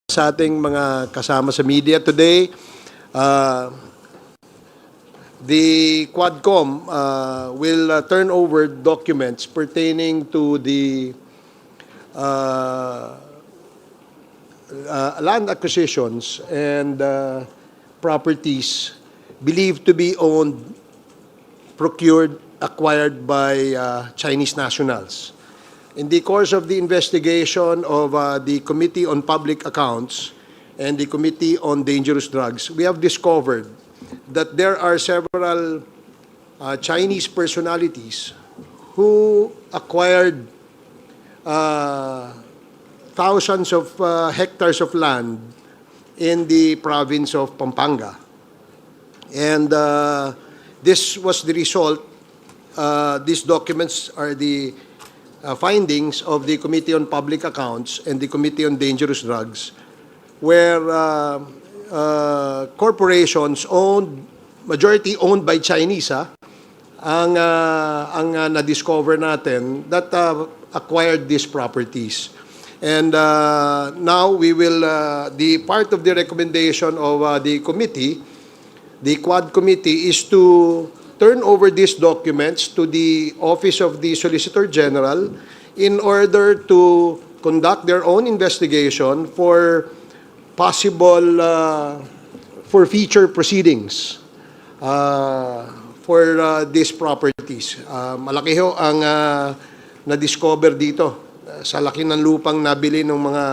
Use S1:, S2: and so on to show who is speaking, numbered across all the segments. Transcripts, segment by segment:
S1: sa ating mga kasama sa media today. The Quadcom will turn over documents pertaining to the land acquisitions and properties believed to be owned, procured, acquired by Chinese nationals. In the course of the investigation of the Committee on Public Accounts and the Committee on Dangerous Drugs, we have discovered that there are several Chinese personalities who acquired thousands of hectares of land in the province of Pampanga. And this was the result. These documents are the findings of the Committee on Public Accounts and the Committee on Dangerous Drugs, where corporations majority owned by Chinese, ang na-discover natin that acquired these properties. And now we will, the part of the recommendation of the committee, the Quad Committee, is to turn over these documents to the Office of the Solicitor General in order to conduct their own investigation for possible for future proceedings for these properties. Malaki ho ang na-discover dito sa laki ng lupang nabili ng mga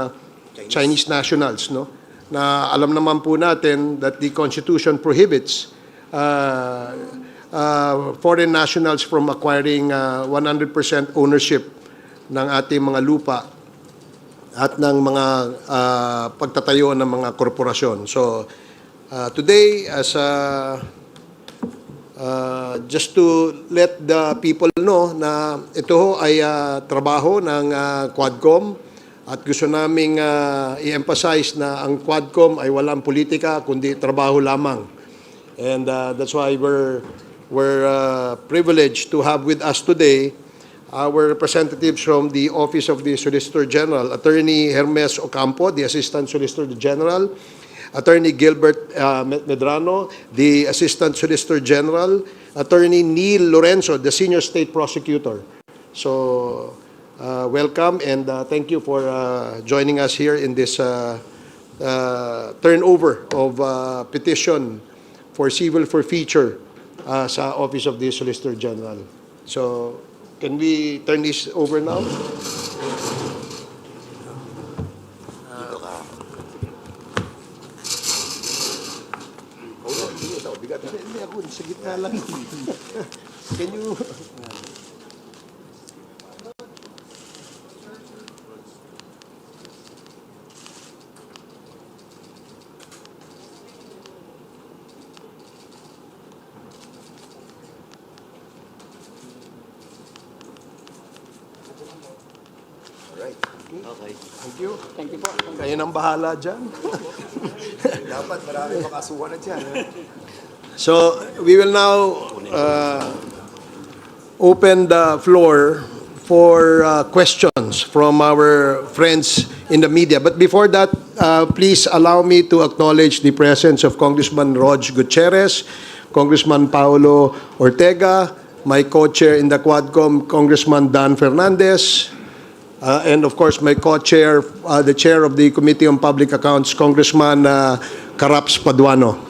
S1: Chinese nationals, no? Na alam naman po natin that the Constitution prohibits foreign nationals from acquiring 100% ownership ng ating mga lupa at ng mga pagtatayo ng mga korporasyon. So today, as just to let the people know na ito ho ay trabaho ng Quadcom at gusto naming i-emphasize na ang Quadcom ay walang politika kundi trabaho lamang. And that's why we're privileged to have with us today our representatives from the Office of the Solicitor General, Attorney Hermes Ocampo, the Assistant Solicitor General, Attorney Gilbert Medrano, the Assistant Solicitor General, Attorney Neil Lorenzo, the Senior State Prosecutor. So, welcome and thank you for joining us here in this turnover of petition for civil forfeiture sa Office of the Solicitor General. So, can we turn this over now? Hindi ako, sa gitna lang. Can you... Alright. Okay. Thank you. Thank you po. Kayo nang bahala dyan.
S2: Dapat marami makasuhan na dyan.
S1: So, we will now open the floor for questions from our friends in the media. But before that, please allow me to acknowledge the presence of Congressman Rog Gutierrez, Congressman Paulo Ortega, my co-chair in the Quadcom, Congressman Dan Fernandez, and of course my co-chair, the chair of the Committee on Public Accounts, Congressman Caraps Paduano.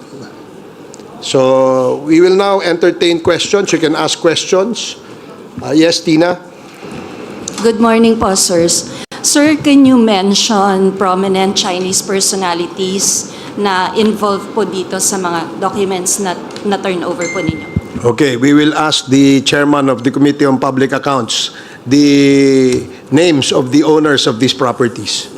S1: So we will now entertain questions. You can ask questions. Yes, Tina?
S3: Good morning po, sirs. Sir, can you mention prominent Chinese personalities na involved po dito sa mga documents na turn over po ninyo?
S1: Okay, we will ask the chairman of the Committee on Public Accounts the names of the owners of these properties.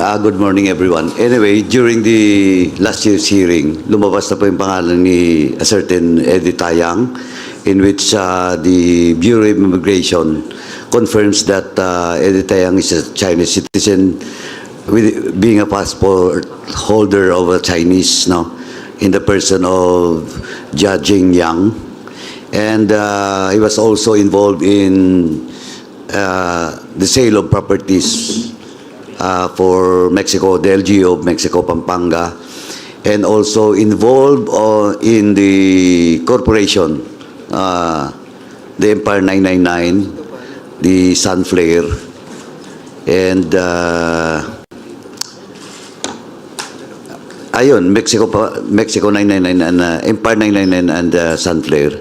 S4: Good morning, everyone. Anyway, during the last year's hearing, lumabas na po yung pangalan ni a certain Eddie Tayang, in which the Bureau of Immigration confirms that Eddie Tayang is a Chinese citizen, with being a passport holder of a Chinese, in the person of Jia Jingyang. And he was also involved in the sale of properties for Mexico, the LGU of Mexico, Pampanga, and also involved in the corporation, the Empire 999, the Sunflare, and ayun, Mexico 999 and Empire 999 and Sunflare.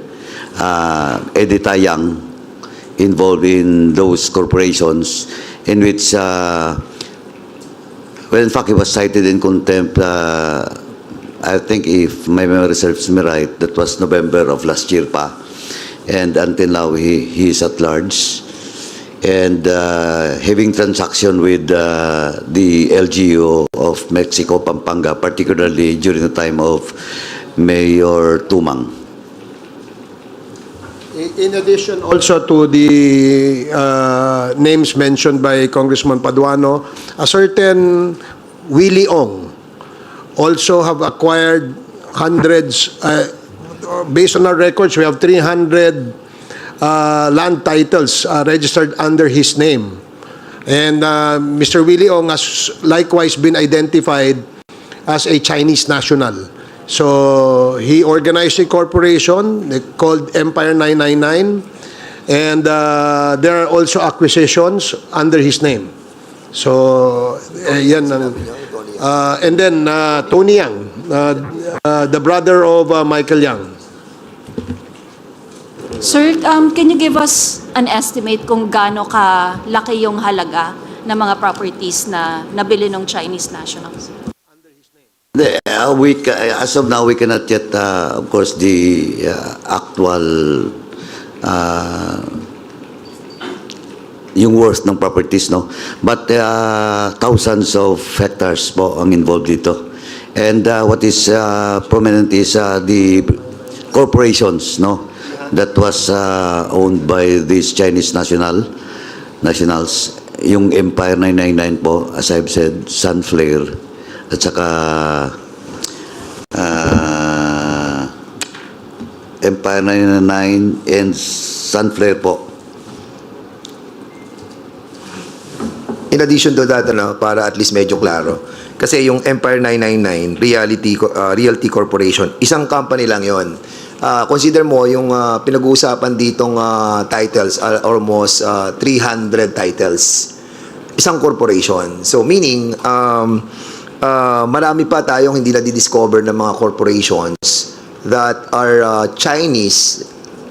S4: Edita Young involved in those corporations in which, well, in fact, he was cited in contempt. I think if my memory serves me right, that was November of last year pa. And until now, he is at large. And having transaction with the LGU of Mexico, Pampanga, particularly during the time of Mayor Tumang.
S1: In addition also to the names mentioned by Congressman Paduano, a certain Willie Ong also have acquired hundreds, based on our records, we have 300 land titles registered under his name. And Mr. Willie Ong has likewise been identified as a Chinese national. So he organized a corporation called Empire 999, and there are also acquisitions under his name. So yan. And then Tony Yang, the brother of Michael Yang.
S3: Sir, can you give us an estimate kung gaano kalaki yung halaga ng mga properties na nabili ng Chinese nationals?
S4: As of now, we cannot yet, of course, the actual yung worth ng properties, no? But thousands of hectares po ang involved dito. And what is prominent is the corporations, no? That was owned by these Chinese nationals. Yung Empire 999 po, as I've said, Sunflare, at saka Empire 999 and Sunflare po.
S2: In addition to that, para at least medyo klaro, kasi yung Empire 999, Realty Corporation, isang company lang yon. Consider mo yung pinag-uusapan ditong titles, almost 300 titles. Isang corporation. So meaning, marami pa tayong hindi na-discover ng mga corporations that are Chinese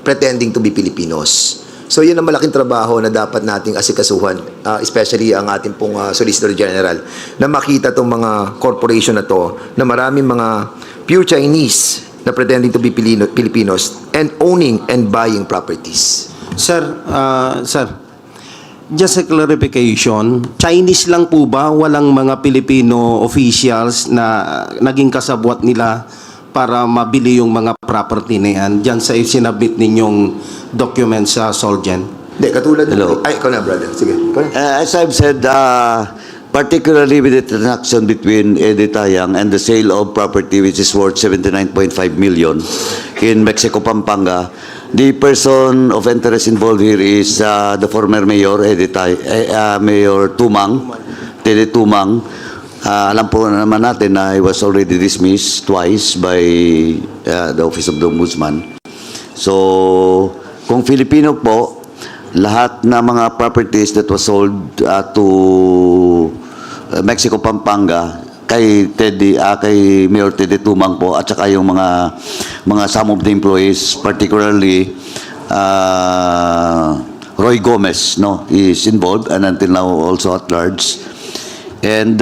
S2: pretending to be Filipinos. So yun ang malaking trabaho na dapat nating asikasuhan, especially ang ating pong Solicitor General, na makita tong mga corporation na to na maraming mga pure Chinese na pretending to be Filipinos and owning and buying properties.
S5: Sir, just a clarification, Chinese lang po ba? Walang mga Filipino officials na naging kasabwat nila para mabili yung mga property na yan dyan sa sinabit ninyong documents sa Solgen?
S2: Hindi, katulad
S4: Hello.
S2: Ay, ikaw na, brother. Sige.
S4: As I've said, particularly with the transaction between Edita Yang and the sale of property which is worth 79.5 million in Mexico, Pampanga, the person of interest involved here is the former mayor, Mayor Tumang, Tede Tumang. Alam po naman natin na he was already dismissed twice by the Office of the Ombudsman. So, kung Filipino po, lahat na mga properties that was sold to Mexico, Pampanga, kay Mayor Tede Tumang po, at saka yung mga some of the employees, particularly Roy Gomez, no, is involved and until now also at large. And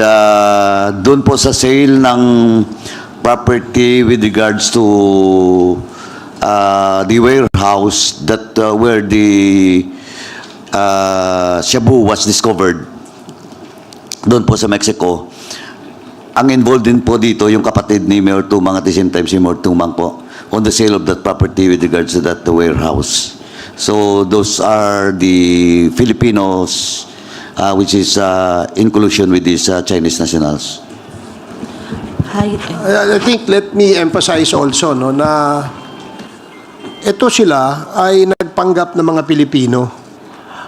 S4: doon po sa sale ng property with regards to the warehouse that where the shabu was discovered doon po sa Mexico, ang involved din po dito yung kapatid ni Mayor Tumang at the same time si Mayor Tumang po on the sale of that property with regards to that warehouse. So those are the Filipinos which is in collusion with these Chinese nationals.
S3: Hi.
S1: I think let me emphasize also, no, na ito sila ay nagpanggap ng mga Pilipino.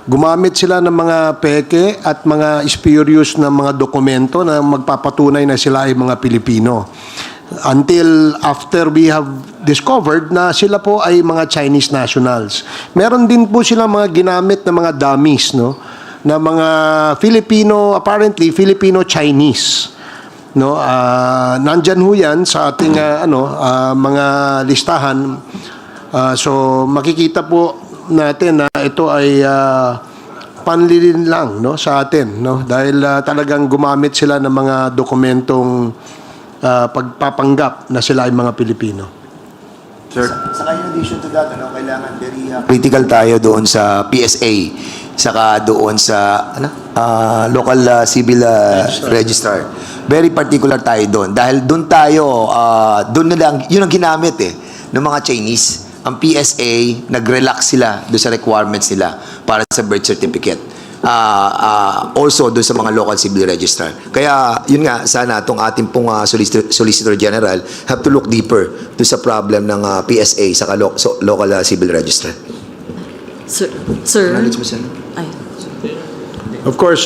S1: Gumamit sila ng mga peke at mga spurious na mga dokumento na magpapatunay na sila ay mga Pilipino. Until after we have discovered na sila po ay mga Chinese nationals. Meron din po sila mga ginamit na mga dummies, no? Na mga Filipino, apparently Filipino-Chinese. No, nandyan ho yan sa ating mga listahan. So makikita po natin na ito ay panlilin lang, no, sa atin, no, dahil talagang gumamit sila ng mga dokumentong pagpapanggap na sila ay mga Pilipino.
S2: Sir, saka in addition to that, kailangan very critical tayo doon sa PSA, saka doon sa local civil registrar. Very particular tayo doon dahil doon tayo doon na lang yun ang ginamit ng mga Chinese. Ang PSA nag-relax sila doon sa requirements nila para sa birth certificate. Also doon sa mga local civil registrar. Kaya yun nga, sana itong ating pong Solicitor General have to look deeper doon sa problem ng PSA sa local civil registrar.
S3: Sir.
S2: Knowledge mo, sir?
S3: Ay.
S1: Of course,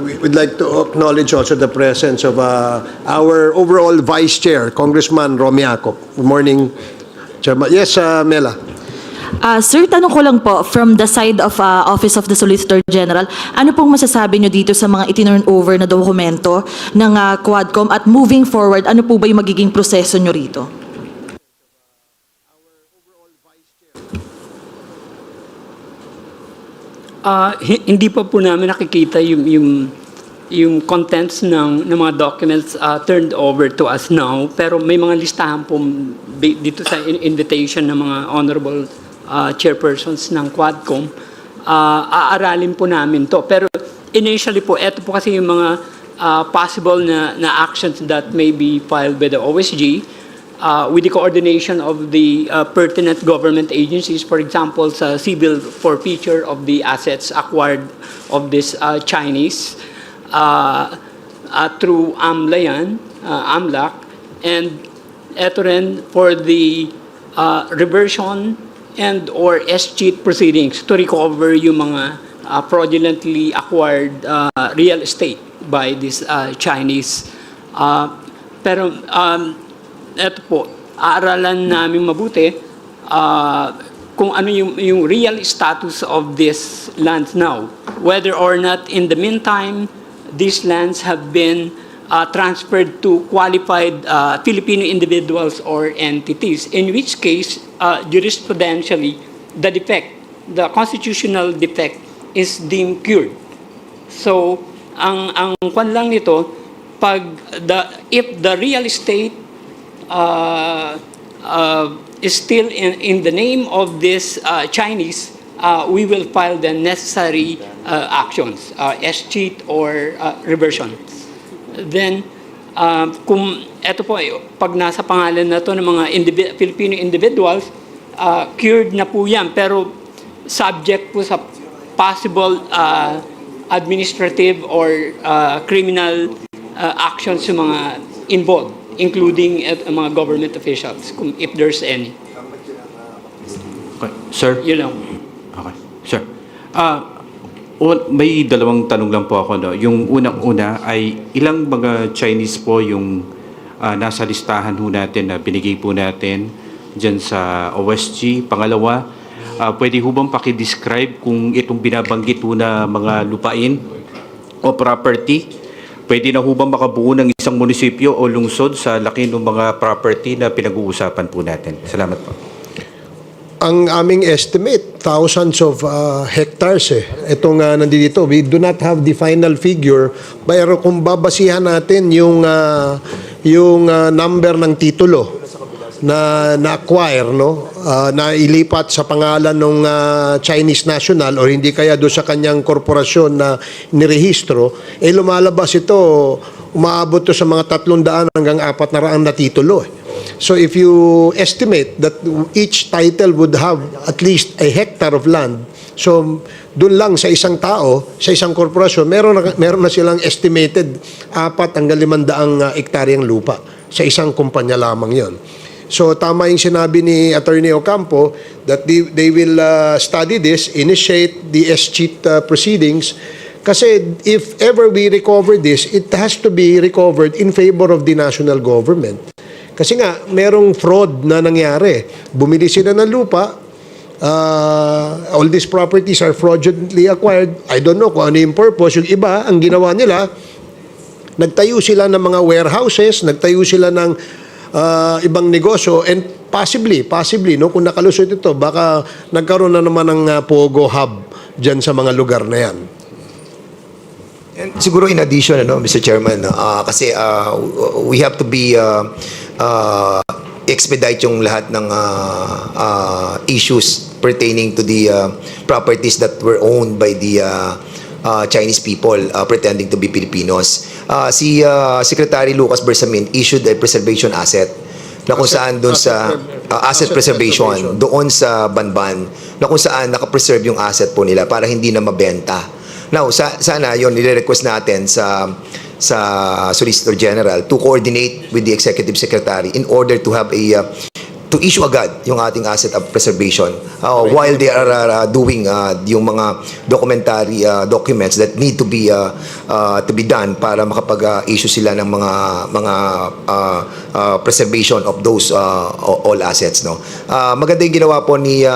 S1: we'd like to acknowledge also the presence of our overall Vice Chair, Congressman Romiaco. Good morning, Chairman. Yes, Mela.
S6: Sir, tanong ko lang po, from the side of Office of the Solicitor General, ano pong masasabi nyo dito sa mga itinurn over na dokumento ng Quadcom at moving forward, ano po ba yung magiging proseso nyo rito?
S7: Hindi pa po namin nakikita yung contents ng mga documents turned over to us now, pero may mga listahan po dito sa invitation ng mga honorable chairpersons ng Quadcom. Aaralin po namin to. Pero initially po, eto po kasi yung mga possible na actions that may be filed by the OSG with the coordination of the pertinent government agencies, for example, sa civil forfeiture of the assets acquired of this Chinese through AMLA yan, AMLAC, and eto rin for the reversion and or escheat proceedings to recover yung mga fraudulently acquired real estate by this Chinese. Pero eto po, aaralan namin mabuti kung ano yung real status of these lands now. Whether or not in the meantime, these lands have been transferred to qualified Filipino individuals or entities, in which case, jurisprudentially, the defect, the constitutional defect is deemed cured. So, ang kwan lang nito, if the real estate is still in the name of this Chinese, we will file the necessary actions, escheat or reversion. Then, kung eto po, pag nasa pangalan na to ng mga Filipino individuals, cured na po yan, pero subject po sa possible administrative or criminal actions sa mga involved, including mga government officials, if there's any.
S8: Okay, sir.
S7: Yun lang.
S8: Okay, sir. May dalawang tanong lang po ako. No? Yung unang-una ay ilang mga Chinese po yung nasa listahan ho natin na binigay po natin dyan sa OSG. Pangalawa, pwede ho bang pakidescribe kung itong binabanggit ho na mga lupain o property, pwede na ho bang makabuo ng isang munisipyo o lungsod sa laki ng mga property na pinag-uusapan po natin? Salamat po.
S1: Ang aming estimate, thousands of hectares itong nandito. We do not have the final figure, pero kung babasihan natin yung number ng titulo na na-acquire, no? Na ilipat sa pangalan ng Chinese national o hindi kaya doon sa kanyang korporasyon na nirehistro, lumalabas ito, umaabot to sa mga 300 hanggang 400 na titulo. So if you estimate that each title would have at least a hectare of land, so doon lang sa isang tao, sa isang korporasyon, meron na silang estimated 4 hanggang 500 hektaryang lupa sa isang kumpanya lamang yon. So tama yung sinabi ni Attorney Ocampo that they will study this, initiate the escheat proceedings. Kasi if ever we recover this, it has to be recovered in favor of the national government. Kasi nga, merong fraud na nangyari. Bumili sila ng lupa, all these properties are fraudulently acquired. I don't know kung ano yung purpose. Yung iba, ang ginawa nila, nagtayo sila ng mga warehouses, nagtayo sila ng ibang negosyo, and possibly, no, kung nakalusot ito, baka nagkaroon na naman ng Pogo Hub dyan sa mga lugar na yan.
S2: And siguro in addition, Mr. Chairman, kasi we have to be expedite yung lahat ng issues pertaining to the properties that were owned by the Chinese people pretending to be Filipinos. Si Secretary Lucas Bersamin issued a preservation asset na kung saan doon sa asset preservation doon sa Banban, na kung saan nakapreserve yung asset po nila para hindi na mabenta. Now, sana yon nire-request natin sa Solicitor General to coordinate with the Executive Secretary in order to have to issue agad yung ating asset of preservation while they are doing yung mga documentary documents that need to be done para makapag-issue sila ng mga preservation of those all assets, no. Maganda yung ginawa po ni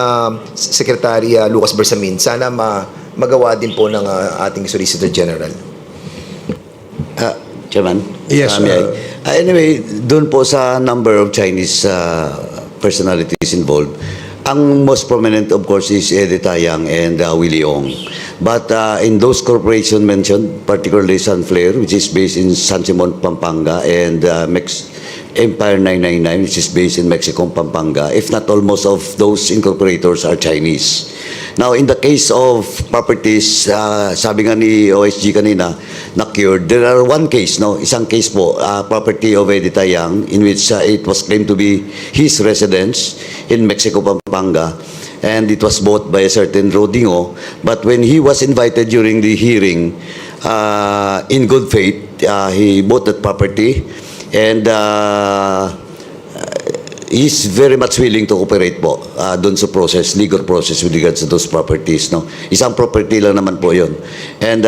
S2: Secretary Lucas Bersamin. Sana magawa din po ng ating Solicitor General.
S4: Chairman?
S1: Yes,
S4: Anyway, doon po sa number of Chinese personalities involved, ang most prominent, of course, is Eddie Tayang and Willie Ong. But in those corporations mentioned, particularly Sunflare, which is based in San Simon, Pampanga, and Empire 999, which is based in Mexico, Pampanga, if not all, most of those incorporators are Chinese. Now, in the case of properties, sabi nga ni OSG kanina, na cured, there are one case, no? Isang case po, property of Eddie Tayang, in which it was claimed to be his residence in Mexico, Pampanga, and it was bought by a certain Rodingo. But when he was invited during the hearing, in good faith, he bought that property, and he's very much willing to cooperate po doon sa process, legal process with regards to those properties, no. Isang property lang naman po 'yon. And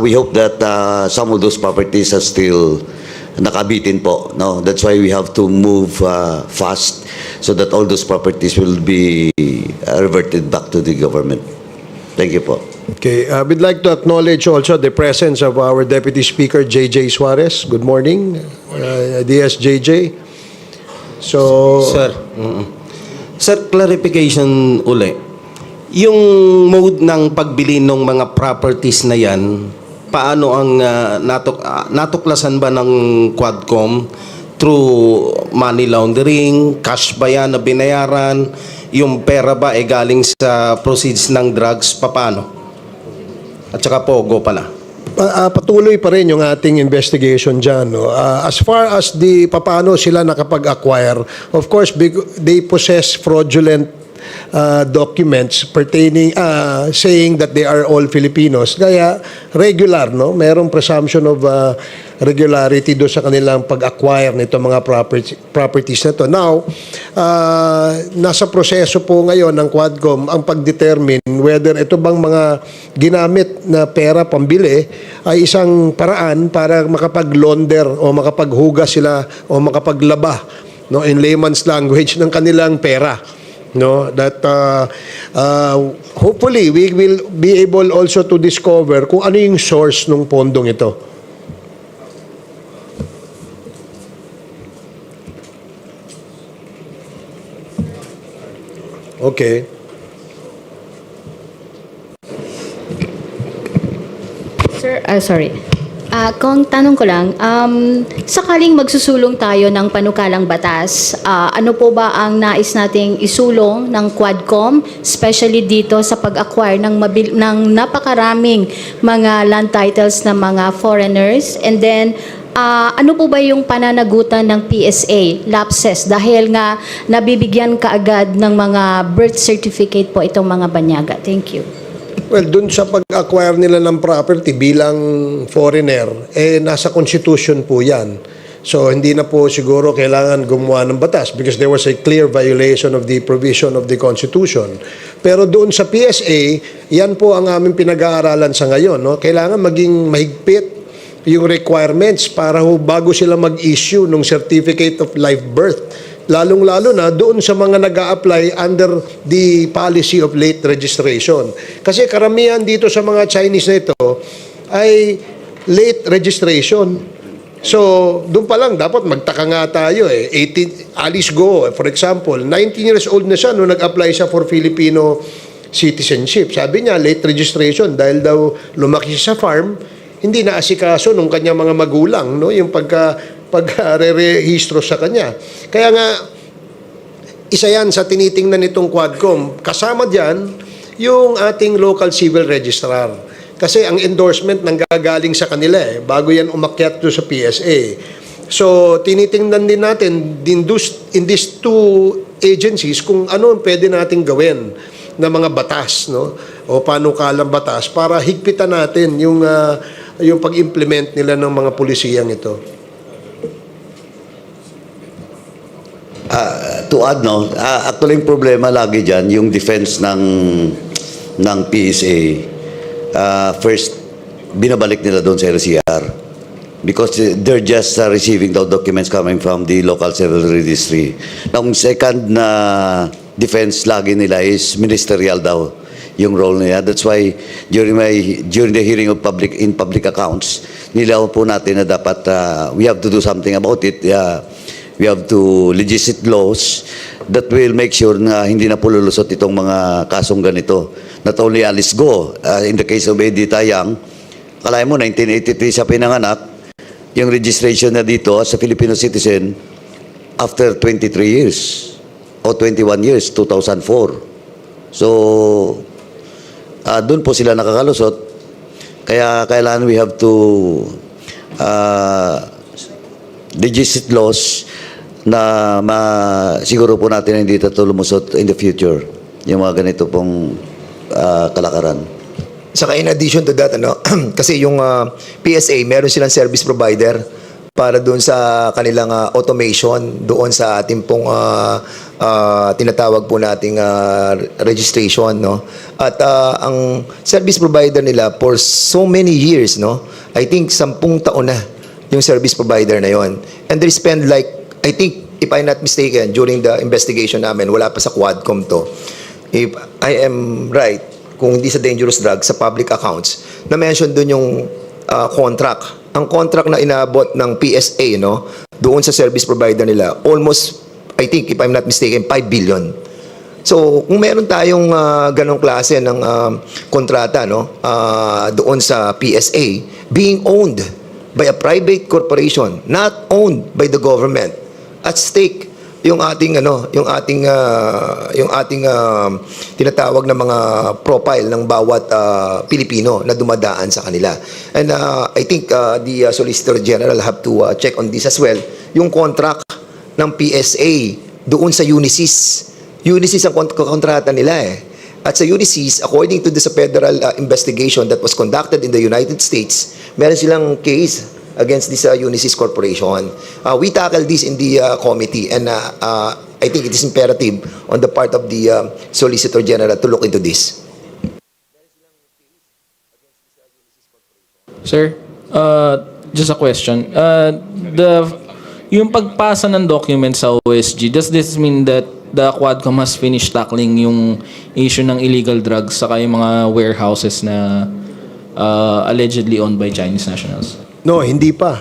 S4: we hope that some of those properties are still nakabitin po, no. That's why we have to move fast so that all those properties will be reverted back to the government. Thank you po.
S1: Okay, we'd like to acknowledge also the presence of our Deputy Speaker, J.J. Suarez. Good morning, DSJJ. So,
S5: Sir, clarification uli. Yung mode ng pagbili ng mga properties na yan, paano ang natuklasan ba ng Quadcom through money laundering, cash ba yan na binayaran, yung pera ba ay galing sa proceeds ng drugs, paano? At saka Pogo pala.
S1: Patuloy pa rin yung ating investigation dyan. No? As far as paano sila nakapag-acquire, of course, they possess fraudulent documents pertaining, saying that they are all Filipinos. Kaya regular, no? Merong presumption of regularity do sa kanilang pag-acquire nito mga properties na to. Now, nasa proseso po ngayon ng Quadcom ang pag-determine whether ito bang mga ginamit na pera pambili ay isang paraan para makapag-launder o makapaghugas sila o makapaglaba, no, in layman's language, ng kanilang pera. No, that hopefully we will be able also to discover kung ano yung source ng pondong ito. Okay.
S9: Sir, sorry. Kung tanong ko lang, sakaling magsusulong tayo ng panukalang batas, ano po ba ang nais nating isulong ng Quadcom, especially dito sa pag-acquire ng napakaraming mga land titles ng mga foreigners? And then, ano po ba yung pananagutan ng PSA, lapses, dahil nga nabibigyan kaagad ng mga birth certificate po itong mga banyaga? Thank you.
S1: Well, dun sa pag-acquire nila ng property bilang foreigner, nasa constitution po yan. So hindi na po siguro kailangan gumawa ng batas because there was a clear violation of the provision of the Constitution. Pero doon sa PSA, yan po ang aming pinag-aaralan sa ngayon. No? Kailangan maging mahigpit yung requirements para bago sila mag-issue ng Certificate of Live Birth. Lalong-lalo na doon sa mga nag-a-apply under the policy of late registration. Kasi karamihan dito sa mga Chinese na ito ay late registration. So, doon pa lang, dapat magtaka nga tayo eh. 18, Alice Go, for example, 19 years old na siya nung nag-apply siya for Filipino citizenship. Sabi niya, late registration dahil daw lumaki siya sa farm, hindi na asikaso nung kanyang mga magulang, no? Yung pagre-rehistro sa kanya. Kaya nga, isa yan sa tinitingnan nitong Quadcom. Kasama dyan, yung ating local civil registrar. Kasi ang endorsement nanggagaling sa kanila bago yan umakyat doon sa PSA. So, tinitingnan din natin in these two agencies kung ano ang pwede nating gawin na mga batas, no? O panukalang batas para higpitan natin yung pag-implement nila ng mga pulisiyang ito.
S4: To add, no, actually yung problema lagi dyan, yung defense ng PSA. First, binabalik nila doon sa LCR because they're just receiving the documents coming from the local civil registry. Now, second na defense lagi nila is ministerial daw yung role niya. That's why during the hearing of public accounts, nilaw po natin na dapat we have to do something about it. We have to legislate laws that will make sure na hindi na po lulusot itong mga kasong ganito. Not only Alice Go, in the case of Eddie Tayang, kalaya mo, 1983 siya pinanganak, yung registration na dito as a Filipino citizen after 23 years o 21 years, 2004. So, doon po sila nakakalusot. Kaya kailangan we have to legislate laws na siguro po natin hindi ito lumusot in the future yung mga ganito pong kalakaran.
S2: Saka in addition to that, kasi yung PSA, meron silang service provider para doon sa kanilang automation, doon sa ating pong tinatawag po nating registration, no? At ang service provider nila for so many years, no? I think 10 taon na yung service provider na yon. And they spend like, I think, if I'm not mistaken, during the investigation namin, wala pa sa Quadcom to. If I am right, kung hindi sa dangerous drugs, sa public accounts, na-mention doon yung contract. Ang contract na inabot ng PSA, no, doon sa service provider nila, almost, I think, if I'm not mistaken, 5 billion. So, kung meron tayong ganong klase ng kontrata, no, doon sa PSA, being owned by a private corporation, not owned by the government, at stake yung ating tinatawag na mga profile ng bawat Pilipino na dumadaan sa kanila. And I think the Solicitor General have to check on this as well. Yung contract ng PSA doon sa Unisys. Unisys ang kontrata nila eh. At sa Unisys, according to the federal investigation that was conducted in the United States, meron silang case against this Unisys Corporation. We tackled this in the committee, and I think it is imperative on the part of the Solicitor General to look into this.
S10: Sir, just a question. Yung pagpasa ng documents sa OSG, does this mean that the Quadcom has finished tackling yung issue ng illegal drugs saka yung mga warehouses na allegedly owned by Chinese nationals?
S1: No, hindi pa.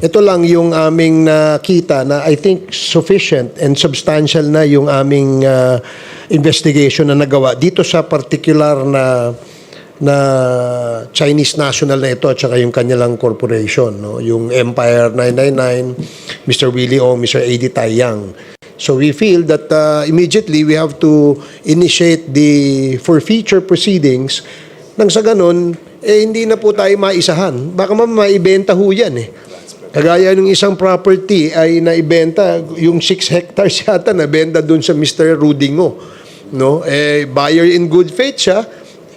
S1: Ito lang yung aming nakita na I think sufficient and substantial na yung aming investigation na nagawa dito sa particular na Chinese national na ito at saka yung kanilang corporation, no? Yung Empire 999, Mr. Willie O, Mr. Eddie Tayang. So we feel that immediately we have to initiate the forfeiture proceedings nang sa ganun, hindi na po tayo maisahan. Baka maibenta ho yan eh. Kagaya ng isang property ay naibenta, yung 6 hectares yata nabenta doon sa Mr. Rudingo. No? Buyer in good faith siya.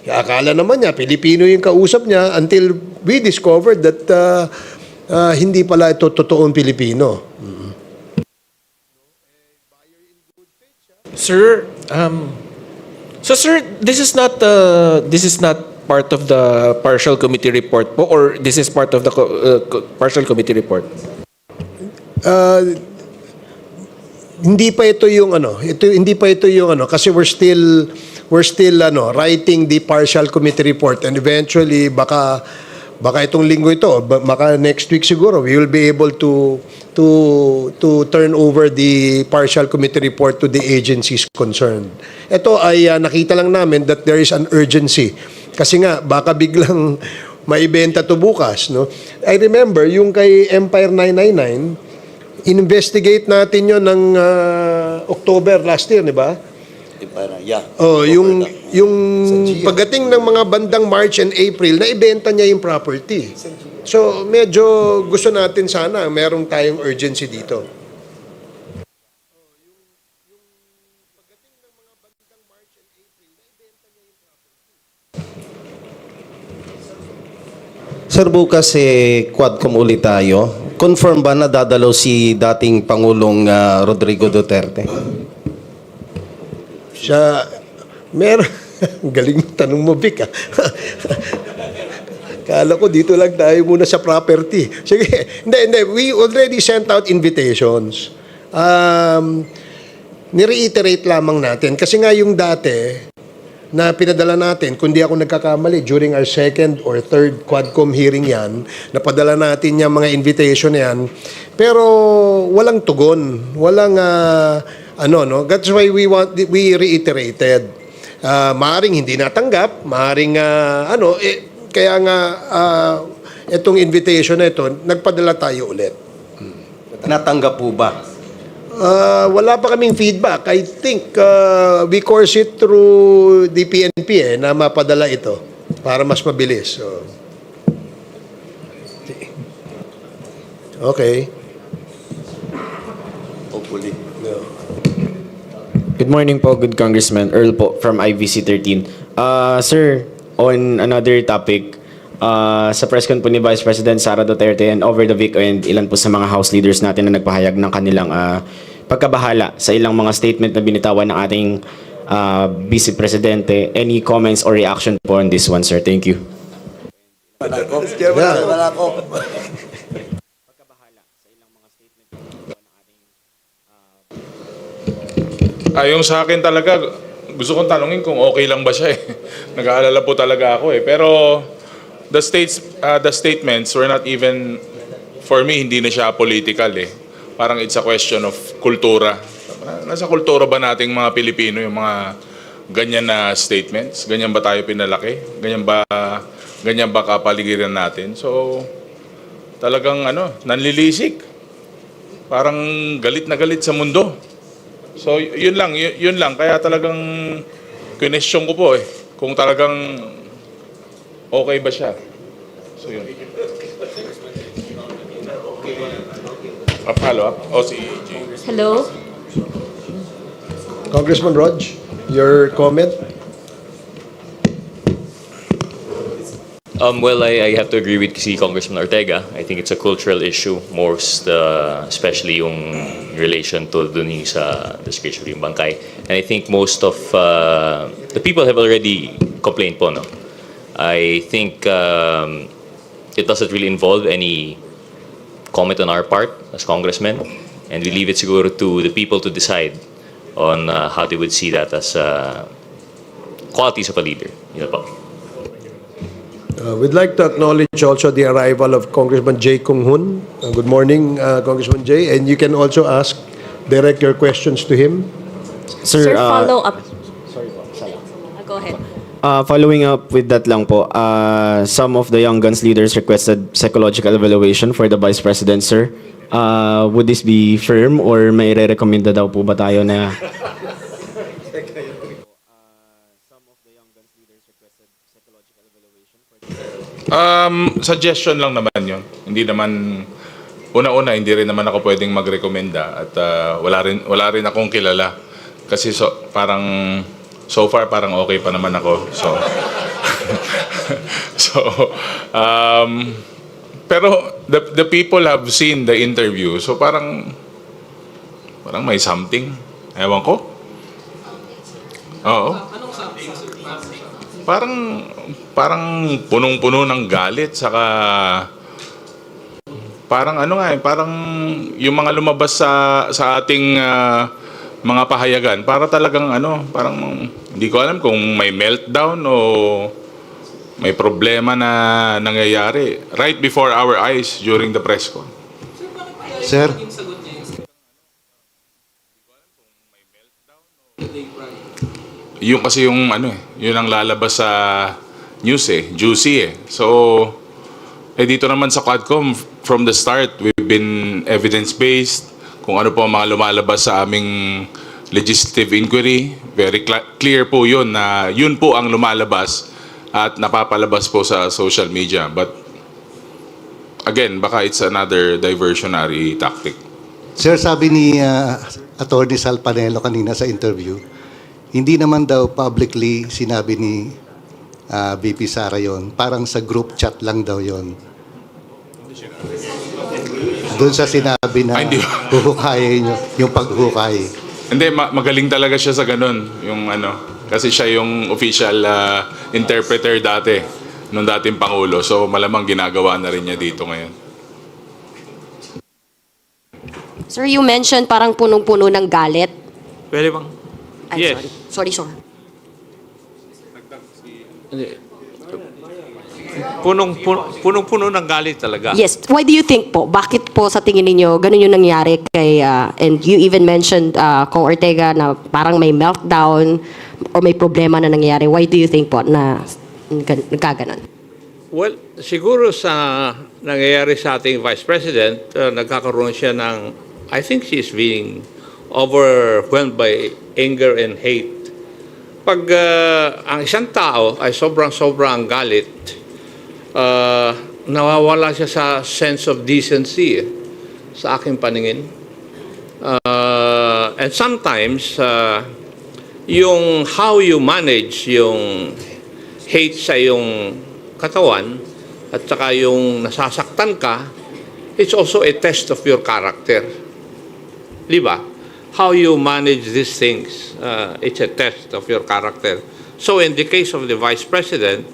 S1: Akala naman niya, Pilipino yung kausap niya until we discovered that hindi pala ito totoong Pilipino.
S11: Sir, so sir, this is not part of the partial committee report po, or this is part of the partial committee report?
S1: Hindi pa ito yung hindi pa ito yung kasi we're still writing the partial committee report, and eventually baka itong linggo ito, baka next week siguro we will be able to turn over the partial committee report to the agencies concerned. Ito ay nakita lang namin that there is an urgency. Kasi nga baka biglang maibenta to bukas, no? I remember yung kay Empire 999, investigate natin yon ng October last year, di ba? Oh, yung pagdating ng mga bandang March and April, naibenta niya yung property. So, medyo gusto natin sana merong tayong urgency dito.
S5: Sir, bukas Quadcom ulit tayo. Confirm ba na dadalaw si dating Pangulong Rodrigo Duterte?
S1: Siya, galing mo tanong mo, Vic, ah. Kala ko dito lang tayo muna sa property. Sige, hindi. We already sent out invitations. Nireiterate lamang natin. Kasi nga yung dati na pinadala natin, kung di ako nagkakamali, during our second or third Quadcom hearing yan, napadala natin yung mga invitation yan. Pero walang tugon. Walang, no? That's why we reiterated. Maaring hindi natanggap, maaring, kaya nga, itong invitation na ito, nagpadala tayo ulit.
S5: Natanggap po ba?
S1: Wala pa kaming feedback. I think we course it through the PNP na mapadala ito para mas mabilis. So, okay.
S4: Hopefully.
S1: No.
S12: Good morning po, good Congressman. Earl po from IVC 13. Sir, on another topic, sa press con po ni Vice President Sara Duterte and over the weekend, ilan po sa mga House leaders natin na nagpahayag ng kanilang pagkabahala sa ilang mga statement na binitawan ng ating Vice Presidente. Any comments or reaction po on this one, sir? Thank you.
S13: Yung sa akin talaga, gusto kong tanungin kung okay lang ba siya eh. Nag-aalala po talaga ako eh. Pero the statements were not even, for me, hindi na siya political eh. Parang it's a question of kultura. Nasa kultura ba nating mga Pilipino yung mga ganyan na statements? Ganyan ba tayo pinalaki? Ganyan ba kapaligiran natin? So, talagang nanlilisik. Parang galit na galit sa mundo. So, yun lang. Kaya talagang question ko po eh, kung talagang okay ba siya. So, yun. Follow up? Si AJ.
S3: Hello?
S1: Congressman Rog, your comment?
S14: Well, I have to agree with si Congressman Ortega. I think it's a cultural issue, especially yung relation to dun sa disgraceful yung bangkay. And I think most of the people have already complained po, no? I think it doesn't really involve any comment on our part as congressmen, and we leave it siguro to the people to decide on how they would see that as qualities of a leader. Yun po.
S1: We'd like to acknowledge also the arrival of Congressman Jay Kung Hoon. Good morning, Congressman Jay. And you can also direct your questions to him.
S3: Sir, follow up. Go ahead.
S12: Following up with that lang po, some of the Young Guns leaders requested psychological evaluation for the Vice President, sir. Would this be firm or may re-recommenda daw po ba tayo na...
S13: Suggestion lang naman yun. Hindi naman, una-una, hindi rin naman ako pwedeng magrekomenda at wala rin akong kilala. Kasi so far parang okay pa naman ako. So Pero the people have seen the interview. So parang may something. Ewan ko. Oo. Parang punong-puno ng galit, saka parang parang yung mga lumabas sa ating mga pahayagan, para talagang parang hindi ko alam kung may meltdown o may problema na nangyayari right before our eyes during the press con.
S5: Sir,
S13: Yung kasi yung yun ang lalabas sa news juicy So, dito naman sa Quadcom, from the start, we've been evidence-based. Kung ano po ang mga lumalabas sa aming legislative inquiry, very clear po yun na yun po ang lumalabas at napapalabas po sa social media. But, again, baka it's another diversionary tactic.
S5: Sir, sabi ni Attorney Sal Panelo kanina sa interview, hindi naman daw publicly sinabi ni VP Sara yon, parang sa group chat lang daw yon. Doon sa sinabi na huhukayin nyo, yung paghukay.
S13: Hindi, magaling talaga siya sa ganun. Yung kasi siya yung official interpreter dati, nung dating Pangulo. So malamang ginagawa na rin niya dito ngayon.
S15: Sir, you mentioned parang punong-puno ng galit.
S7: Pwede bang?
S15: Ay,
S7: Yes.
S15: sorry, sir.
S7: Punong-puno ng galit talaga.
S15: Yes, why do you think po? Bakit po sa tingin ninyo ganun yung nangyari kay, and you even mentioned Kong Ortega na parang may meltdown or may problema na nangyari. Why do you think po na nagkaganon?
S7: Well, siguro sa nangyayari sa ating Vice President, nagkakaroon siya ng, I think she's being overwhelmed by anger and hate. Pag ang isang tao ay sobrang galit, nawawala siya sa sense of decency sa aking paningin. And sometimes, yung how you manage yung hate sa yung katawan at saka yung nasasaktan ka, it's also a test of your character. Di ba? How you manage these things, it's a test of your character. So in the case of the Vice President,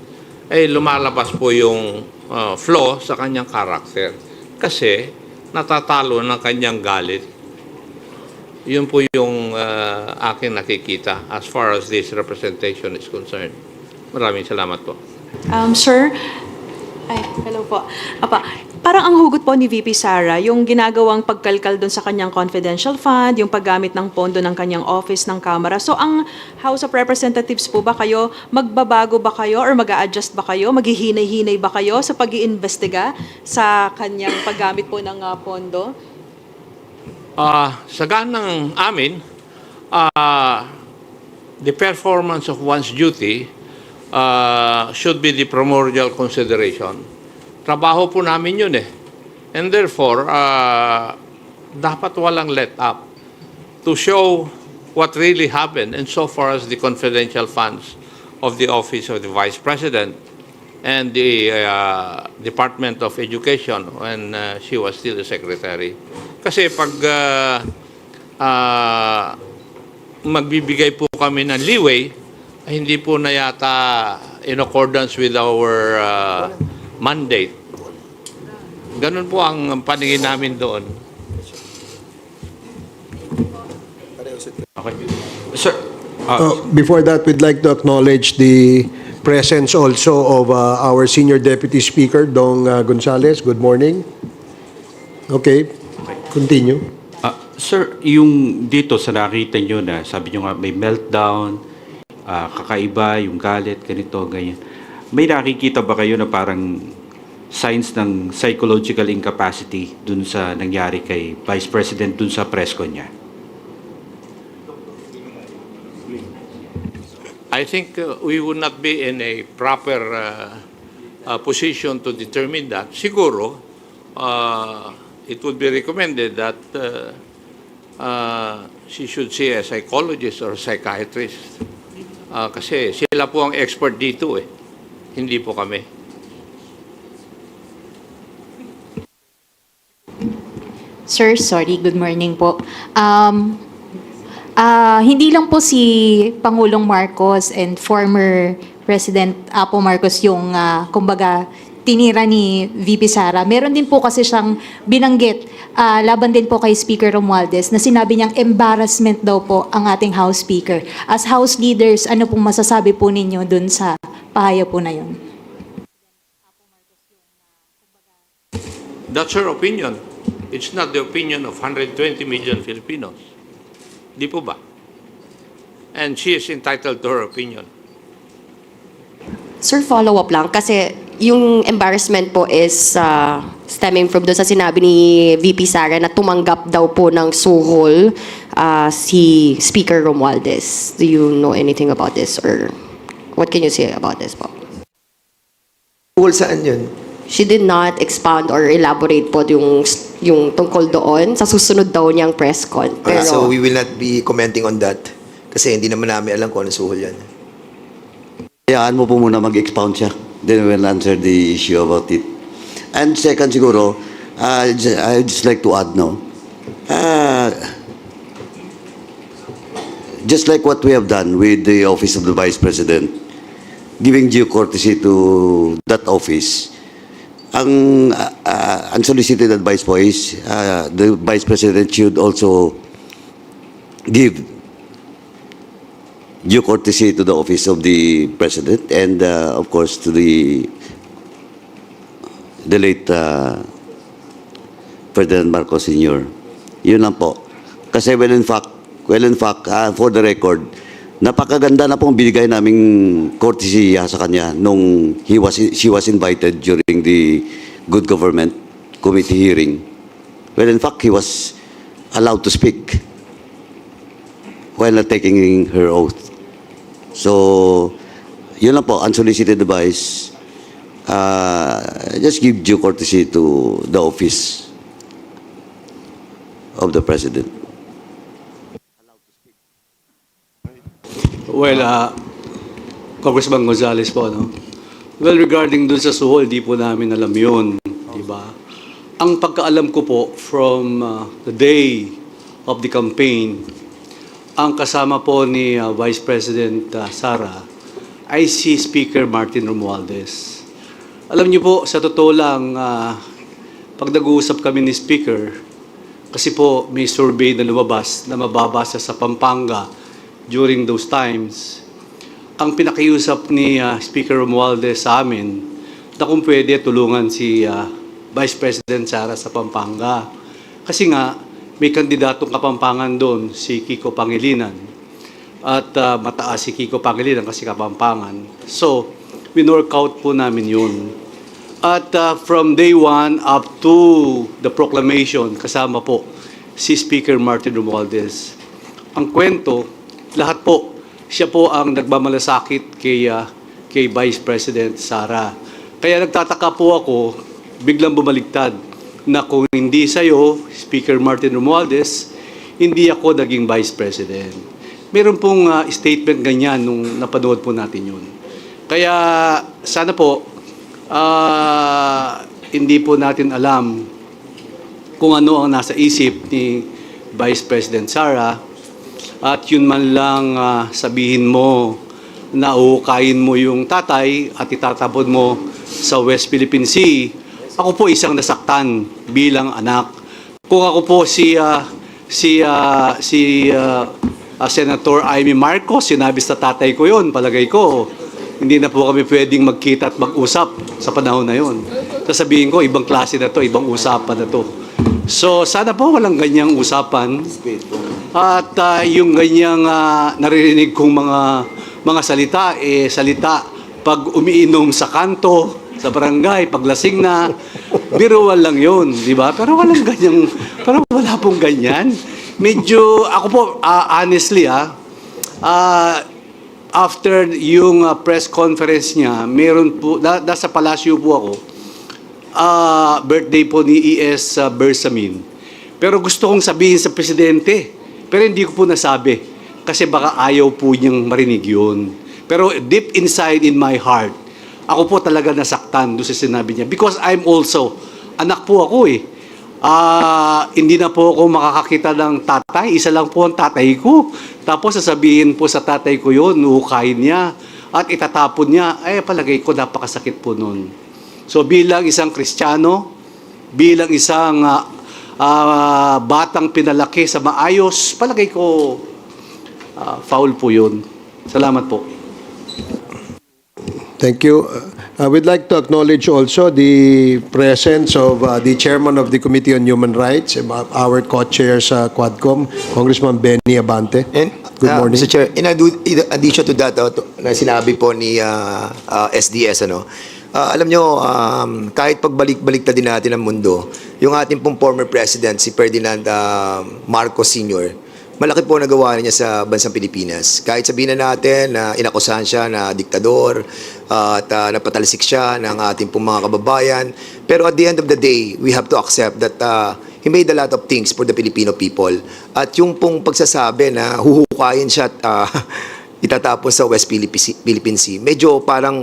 S7: ay lumalabas po yung flaw sa kanyang character kasi natatalo ng kanyang galit. Yun po yung aking nakikita as far as this representation is concerned. Maraming salamat po.
S16: Sir, hello po. Parang ang hugot po ni VP Sara, yung ginagawang pagkalkal doon sa kanyang confidential fund, yung paggamit ng pondo ng kanyang office ng Kamara. So ang House of Representatives po ba kayo, magbabago ba kayo or mag-a-adjust ba kayo, maghihinay-hinay ba kayo sa pag-iimbestiga sa kanyang paggamit po ng pondo?
S7: Sa ganang amin, the performance of one's duty should be the primordial consideration. Trabaho po namin yun And therefore, dapat walang let up to show what really happened and so far as the confidential funds of the Office of the Vice President and the Department of Education when she was still the Secretary. Kasi pag magbibigay po kami ng leeway, hindi po na yata in accordance with our mandate. Ganun po ang paningin namin doon.
S8: Okay. Sir,
S1: Before that, we'd like to acknowledge the presence also of our Senior Deputy Speaker, Dong Gonzales. Good morning. Okay, continue.
S8: Sir, yung dito sa nakita nyo na sabi nyo nga may meltdown, kakaiba, yung galit, ganito, ganyan. May nakikita ba kayo na parang signs ng psychological incapacity dun sa nangyari kay Vice President dun sa press con niya?
S7: I think we would not be in a proper position to determine that. Siguro, it would be recommended that she should see a psychologist or a psychiatrist. Kasi sila po ang expert dito hindi po kami.
S17: Sir, sorry, good morning po. Hindi lang po si Pangulong Marcos and former President Apo Marcos yung, kumbaga, tinira ni VP Sara. Meron din po kasi siyang binanggit laban din po kay Speaker Romualdez na sinabi niyang embarrassment daw po ang ating House Speaker. As House leaders, ano pong masasabi po ninyo dun sa pahayag po na yun?
S18: That's her opinion. It's not the opinion of 120 million Filipinos. Di po ba? And she is entitled to her opinion.
S15: Sir, follow-up lang. Kasi yung embarrassment po is stemming from doon sa sinabi ni VP Sara na tumanggap daw po ng suhol si Speaker Romualdez. Do you know anything about this? Or what can you say about this po?
S2: Tungkol saan yun?
S15: She did not expound or elaborate po yung tungkol doon. Sa susunod daw niyang press con. Pero,
S2: So we will not be commenting on that. Kasi hindi naman namin alam kung ano suhol yan.
S4: Hayaan mo po muna mag-expound siya. Then we'll answer the issue about it. And second siguro, I'd just like to add, no? Just like what we have done with the Office of the Vice President, giving due courtesy to that office, ang unsolicited advice po is the Vice President should also give due courtesy to the office of the President and of course to the late Ferdinand Marcos Sr. Yun lang po. Kasi well in fact, for the record, napakaganda na pong binigay naming courtesy sa kanya nung she was invited during the Good Government Committee hearing. Well in fact, he was allowed to speak while not taking her oath. So, yun lang po, unsolicited advice. Just give due courtesy to the office of the President.
S19: Well, Congressman Gonzales po, no? Well, regarding dun sa suhol, di po namin alam yun, di ba? Ang pagkaalam ko po from the day of the campaign, ang kasama po ni Vice President Sara ay si Speaker Martin Romualdez. Alam niyo po, sa totoo lang, pag nag-uusap kami ni Speaker, kasi po may survey na lumabas na mababasa sa Pampanga during those times, ang pinakiusap ni Speaker Romualdez sa amin na kung pwede tulungan si Vice President Sara sa Pampanga. Kasi nga, may kandidatong Kapampangan doon, si Kiko Pangilinan. At mataas si Kiko Pangilinan kasi Kapampangan. So, winork out po namin yun. At from day one up to the proclamation, kasama po si Speaker Martin Romualdez. Ang kwento, lahat po, siya po ang nagmamalasakit kay Vice President Sara. Kaya nagtataka po ako, biglang bumaligtad, na kung hindi sa'yo, Speaker Martin Romualdez, hindi ako naging Vice President. Meron pong statement ganyan nung napanood po natin yun. Kaya sana po, hindi po natin alam kung ano ang nasa isip ni Vice President Sara at yun man lang sabihin mo na uhukayin mo yung tatay at itatapon mo sa West Philippine Sea. Ako po isang nasaktan bilang anak. Kung ako po si Senator Amy Marcos, sinabi sa tatay ko yon, palagay ko, hindi na po kami pwedeng magkita at mag-usap sa panahon na yon. Sasabihin ko, ibang klase na to, ibang usapan na to. So, sana po walang ganyang usapan. At yung ganyang naririnig kong mga salita, salita pag umiinom sa kanto, sa barangay, paglasing na, biruan lang yun, di ba? Pero walang ganyang, pero wala pong ganyan. Medyo, ako po, honestly, after yung press conference niya, meron po, nasa palasyo po ako, birthday po ni E.S. Bersamin. Pero gusto kong sabihin sa presidente, pero hindi ko po nasabi, kasi baka ayaw po niyang marinig yun. Pero deep inside in my heart, ako po talaga nasaktan doon sa sinabi niya. Because I'm also, anak po ako eh. Hindi na po ako makakakita ng tatay. Isa lang po ang tatay ko. Tapos sasabihin po sa tatay ko yun, uhukayin niya at itatapon niya. Palagay ko napakasakit po nun. So bilang isang Kristiyano, bilang isang batang pinalaki sa maayos, palagay ko foul po yun. Salamat po.
S1: Thank you. I would like to acknowledge also the presence of the chairman of the Committee on Human Rights, our co-chair sa Quadcom, Congressman Benny Abante. Good morning.
S2: Mr. Chair, in addition to that, na sinabi po ni SDS, alam nyo, kahit pagbalik-balik na din natin ang mundo, yung ating pong former president, si Ferdinand Marcos Sr., malaki po nagawa niya sa bansang Pilipinas. Kahit sabihin na natin na inakusahan siya na diktador at napatalsik siya ng ating pong mga kababayan. Pero at the end of the day, we have to accept that he made a lot of things for the Filipino people. At yung pong pagsasabi na huhukayin siya at itatapos sa West Philippine Sea, medyo parang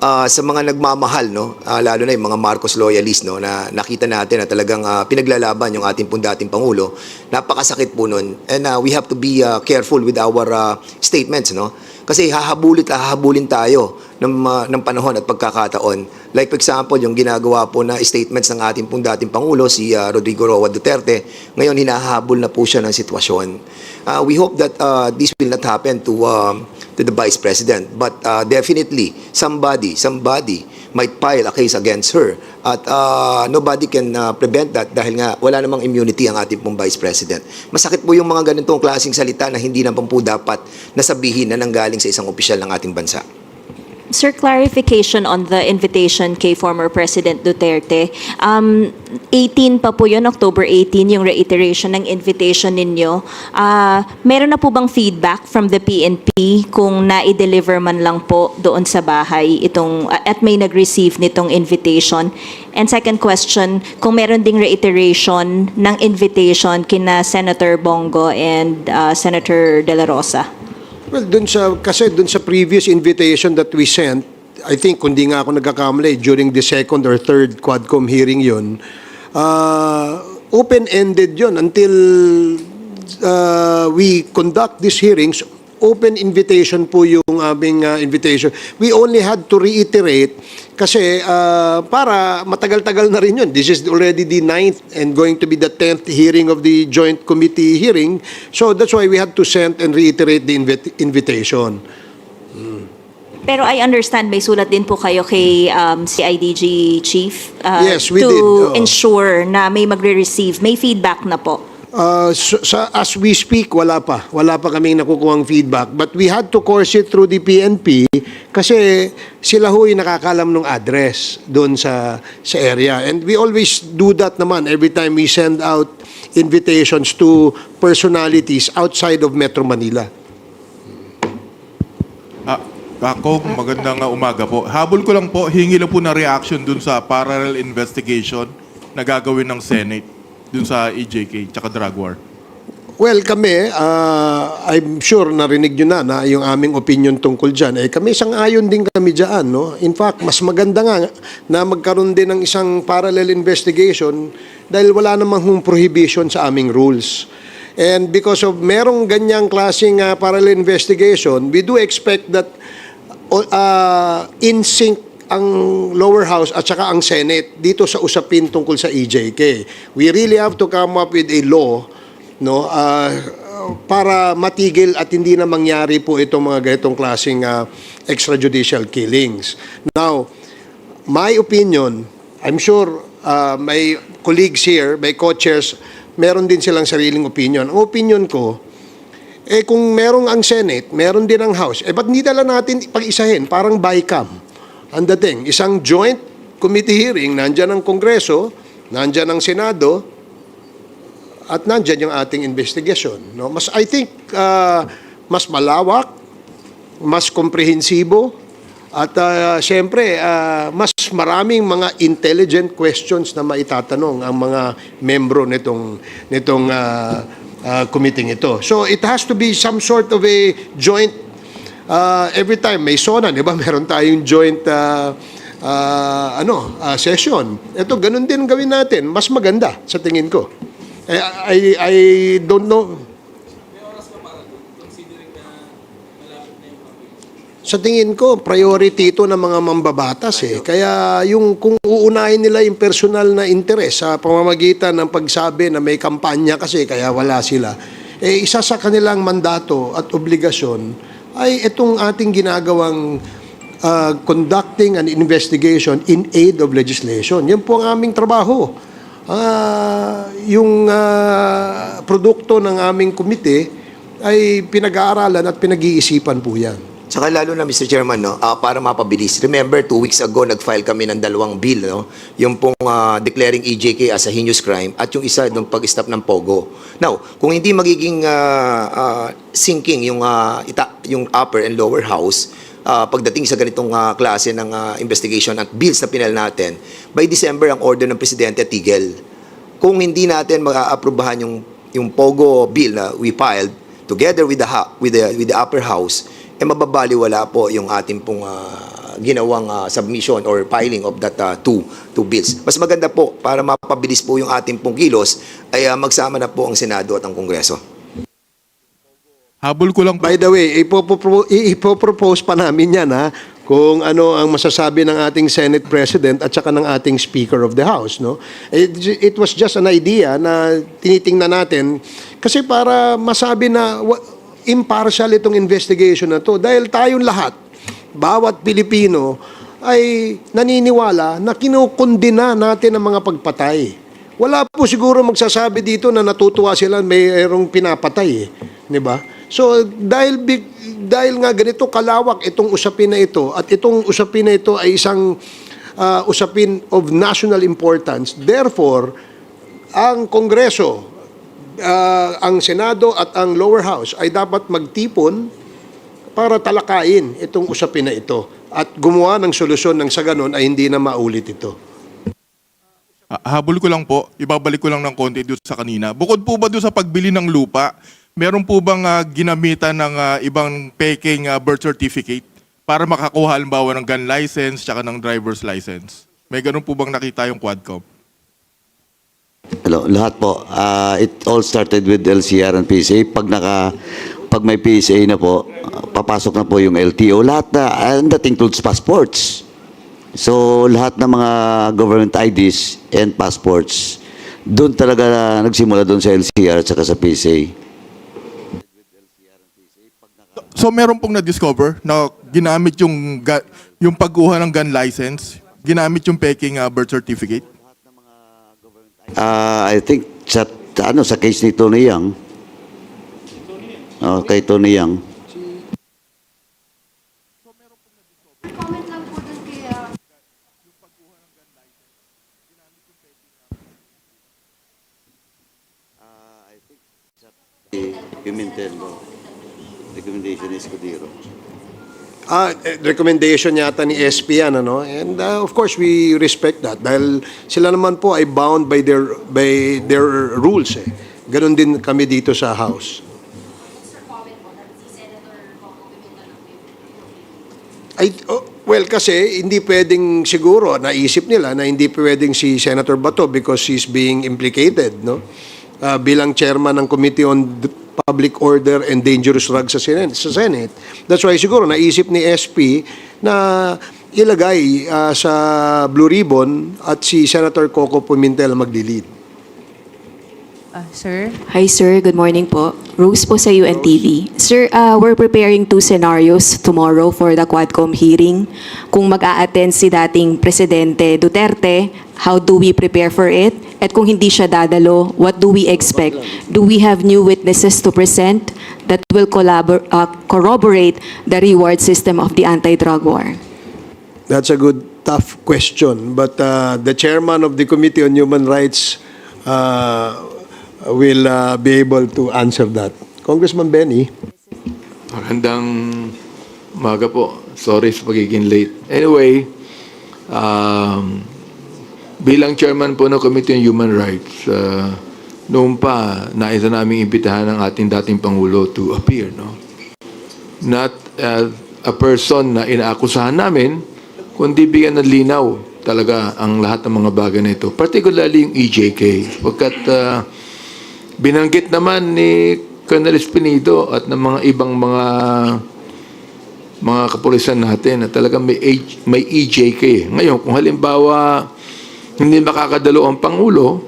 S2: sa mga nagmamahal, lalo na yung mga Marcos loyalists, na nakita natin na talagang pinaglalaban yung ating pong dating Pangulo, napakasakit po nun. And we have to be careful with our statements, kasi hahabulin tayo ng panahon at pagkakataon. Like for example, yung ginagawa po na statements ng ating pong dating Pangulo, si Rodrigo Roa Duterte, ngayon hinahabol na po siya ng sitwasyon. We hope that this will not happen to the Vice President. But definitely, somebody might file a case against her. At nobody can prevent that dahil nga wala namang immunity ang ating pong Vice President. Masakit po yung mga ganitong klaseng salita na hindi naman po dapat nasabihin na nanggaling sa isang opisyal ng ating bansa.
S3: Sir, clarification on the invitation kay former President Duterte. 18 pa po yun, October 18, yung reiteration ng invitation ninyo. Meron na po bang feedback from the PNP kung na-deliver man lang po doon sa bahay at may nag-receive nitong invitation? And second question, kung meron ding reiteration ng invitation kina Senator Bongo and Senator De La Rosa?
S1: Well, kasi dun sa previous invitation that we sent, I think, kung di nga ako nagkakamali, during the second or third Quadcom hearing yun, open-ended yun until we conduct these hearings. Open invitation po yung aming invitation. We only had to reiterate kasi para matagal-tagal na rin yun. This is already the 9th and going to be the 10th hearing of the joint committee hearing. So that's why we had to send and reiterate the invitation.
S3: Pero I understand may sulat din po kayo kay CIDG Chief
S1: Yes, we
S3: to
S1: did.
S3: ensure na may magre-receive, may feedback na po.
S1: As we speak, wala pa kaming nakukuhang feedback. But we had to course it through the PNP kasi sila ho'y nakakalam ng address doon sa area. And we always do that naman every time we send out invitations to personalities outside of Metro Manila.
S20: Ako, magandang umaga po. Habol ko lang po, hingi lang po na reaction dun sa parallel investigation na gagawin ng Senate dun sa EJK tsaka drug war.
S1: Well, kami, I'm sure narinig nyo na yung aming opinion tungkol dyan. Kami sang-ayon din kami dyan. In fact, mas maganda nga na magkaroon din ng isang parallel investigation dahil wala namang prohibition sa aming rules. And because of merong ganyang klaseng parallel investigation, we do expect that in sync ang lower house at saka ang Senate dito sa usapin tungkol sa EJK. We really have to come up with a law para matigil at hindi na mangyari po itong mga ganitong klaseng extrajudicial killings. Now, my opinion, I'm sure my colleagues here, my co-chairs, meron din silang sariling opinion. Ang opinion ko, kung merong ang Senate, meron din ang House, ba't hindi dala natin pag-isahin? Parang BICAM. Ang dating, isang joint committee hearing, nandyan ang Kongreso, nandyan ang Senado, at nandyan yung ating investigation. I think mas malawak, mas komprehensibo, at siyempre, mas maraming mga intelligent questions na maitatanong ang mga membro nitong committee ito. So it has to be some sort of a joint every time may SONA, di ba? Meron tayong joint session. Ito, ganun din gawin natin. Mas maganda sa tingin ko. I don't know. Sa tingin ko, priority ito ng mga mambabatas eh. Kaya kung uunahin nila yung personal na interes sa pamamagitan ng pagsabi na may kampanya kasi kaya wala sila, isa sa kanilang mandato at obligasyon ay itong ating ginagawang conducting an investigation in aid of legislation. Yan po ang aming trabaho. Yung produkto ng aming komite ay pinag-aaralan at pinag-iisipan po yan.
S2: Saka lalo na, Mr. Chairman, no, para mapabilis. Remember, 2 weeks ago, nag-file kami ng 2 bill. No? Yung pong declaring EJK as a heinous crime at yung isa ng pag-stop ng POGO. Now, kung hindi magiging sinking yung upper and lower house, pagdating sa ganitong klase ng investigation at bills na pinal natin, by December, ang order ng Presidente tigil. Kung hindi natin mag-aaprubahan yung POGO bill na we filed, together with the upper house, mababaliwala po yung ating pong ginawang submission or filing of that two bills. Mas maganda po, para mapabilis po yung ating pong kilos, ay magsama na po ang Senado at ang Kongreso.
S20: Habol ko lang po.
S1: By the way, ipopropose pa namin yan kung ano ang masasabi ng ating Senate President at saka ng ating Speaker of the House. No? It was just an idea na tinitingnan natin kasi para masabi na impartial itong investigation na to dahil tayong lahat, bawat Pilipino ay naniniwala na kinukundina natin ang mga pagpatay. Wala po siguro magsasabi dito na natutuwa sila mayroong pinapatay, di ba? So dahil nga ganito kalawak itong usapin na ito at itong usapin na ito ay isang usapin of national importance, therefore ang Kongreso, ang Senado at ang lower house ay dapat magtipon para talakayin itong usapin na ito at gumawa ng solusyon nang sa ganon ay hindi na maulit ito.
S20: Habol ko lang po, ibabalik ko lang ng konti doon sa kanina. Bukod po ba doon sa pagbili ng lupa, meron po bang ginamitan ng ibang peking birth certificate para makakuha halimbawa ng gun license tsaka ng driver's license? May ganun po bang nakita yung Quadcom?
S4: Hello, lahat po. It all started with LCR and PSA. Pag may PSA na po, papasok na po yung LTO. Lahat na, and that includes passports. So, lahat ng mga government IDs and passports, doon talaga nagsimula doon sa LCR at saka sa PSA.
S20: So, meron pong na-discover na ginamit yung pagkuha ng gun license, ginamit yung peking birth certificate?
S4: I think sa case ni Tony Yang. Kay Tony Yang. I think Pimentel, recommendation is Escudero.
S1: Recommendation yata ni SP yan, ano? And of course, we respect that dahil sila naman po ay bound by their rules. Ganon din kami dito sa House. Well, kasi hindi pwedeng siguro, naisip nila na hindi pwedeng si Senator Bato because he's being implicated, no? Bilang chairman ng Committee on Public Order and Dangerous Drugs sa Senate. That's why siguro naisip ni SP na ilagay sa Blue Ribbon at si Senator Coco Pimentel maglilid.
S16: Sir?
S21: Hi sir, good morning po. Rose po sa UNTV. Sir, we're preparing 2 scenarios tomorrow for the Quadcom hearing. Kung mag-a-attend si dating Presidente Duterte, how do we prepare for it? At kung hindi siya dadalo, what do we expect? Do we have new witnesses to present that will corroborate the reward system of the anti-drug war?
S1: That's a good, tough question. But the chairman of the Committee on Human Rights will be able to answer that. Congressman Benny.
S22: Magandang umaga po. Sorry sa pagiging late. Anyway, bilang chairman po ng Committee on Human Rights, noon pa, nais na namin imbitahan ng ating dating Pangulo to appear, no? Not a person na inaakusahan namin, kundi bigyan ng linaw talaga ang lahat ng mga bagay na ito. Particularly yung EJK. Pagkat binanggit naman ni Colonel Espinido at ng mga ibang mga kapulisan natin na talaga may EJK. Ngayon, kung halimbawa hindi makakadalo ang Pangulo,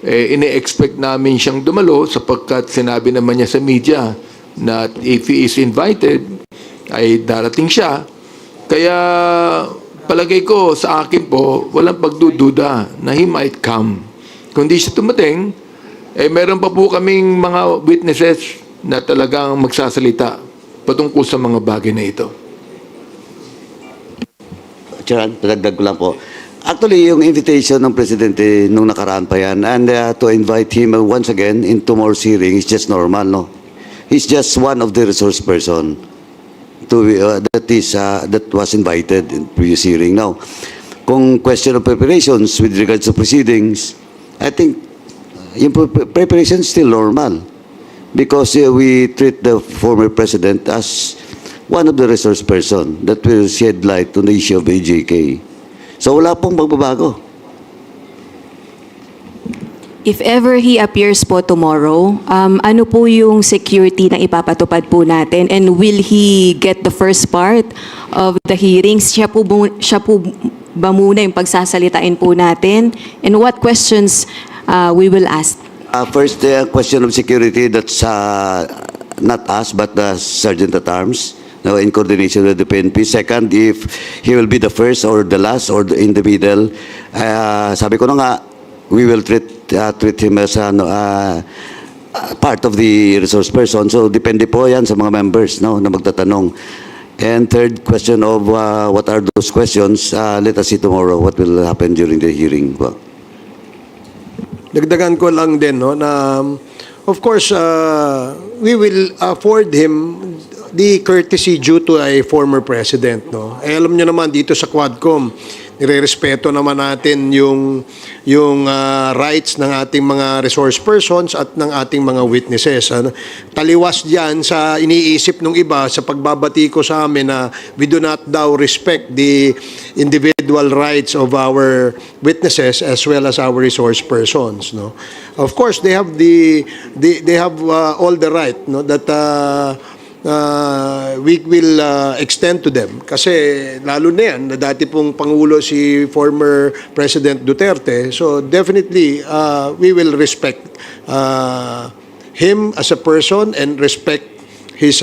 S22: ine-expect namin siyang dumalo sapagkat sinabi naman niya sa media na if he is invited, ay darating siya. Kaya palagay ko sa akin po, walang pagdududa na he might come. Kung di siya tumating, meron pa po kaming mga witnesses na talagang magsasalita patungkol sa mga bagay na ito.
S4: Chairman, padagdag ko lang po. Actually, yung invitation ng Presidente nung nakaraan pa yan, and to invite him once again in tomorrow's hearing is just normal, no? He's just one of the resource person that was invited in previous hearing. Now, kung question of preparations with regards to proceedings, I think yung preparation is still normal because we treat the former President as one of the resource person that will shed light on the issue of AJK. So wala pong magbabago.
S21: If ever he appears po tomorrow, ano po yung security na ipapatupad po natin, and will he get the first part of the hearings? Siya po ba muna yung pagsasalitain po natin? And what questions we will ask?
S4: First, question of security, that's not us but the Sergeant at Arms, now in coordination with the PNP. Second, if he will be the first or the last or in the middle, sabi ko na nga, we will treat him as part of the resource person. So depende po yan sa mga members, no, na magtatanong. And third question of what are those questions, let us see tomorrow what will happen during the hearing.
S1: Dagdagan ko lang din, no, na of course, we will afford him the courtesy due to a former president, no. Alam niyo naman dito sa Quadcom, nirerespeto naman natin yung rights ng ating mga resource persons at ng ating mga witnesses. Taliwas diyan sa iniisip ng iba sa pagbabati ko sa amin na we do not daw respect the individual rights of our witnesses as well as our resource persons, no. Of course, they have all the right, no, that we will extend to them. Kasi lalo na yan, na dati pong Pangulo si former President Duterte. So definitely, we will respect him as a person and respect his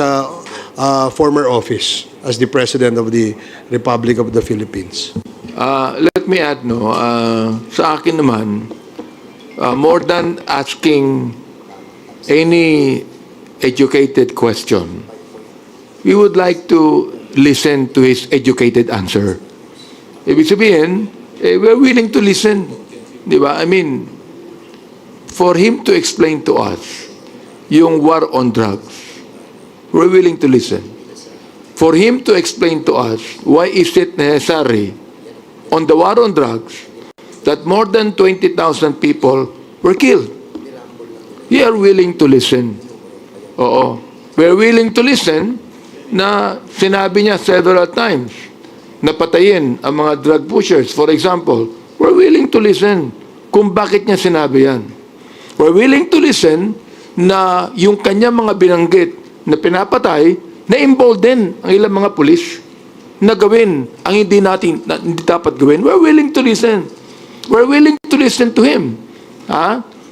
S1: former office as the President of the Republic of the Philippines.
S22: Let me add, no, sa akin naman, more than asking any educated question, we would like to listen to his educated answer. Ibig sabihin, we're willing to listen. Di ba? I mean, for him to explain to us yung war on drugs, we're willing to listen. For him to explain to us why is it necessary on the war on drugs that more than 20,000 people were killed. We are willing to listen. Oo. We're willing to listen na sinabi niya several times na patayin ang mga drug pushers. For example, we're willing to listen kung bakit niya sinabi yan. We're willing to listen na yung kanya mga binanggit na pinapatay, na-involve din ang ilang mga pulis na gawin ang hindi dapat gawin. We're willing to listen. We're willing to listen to him.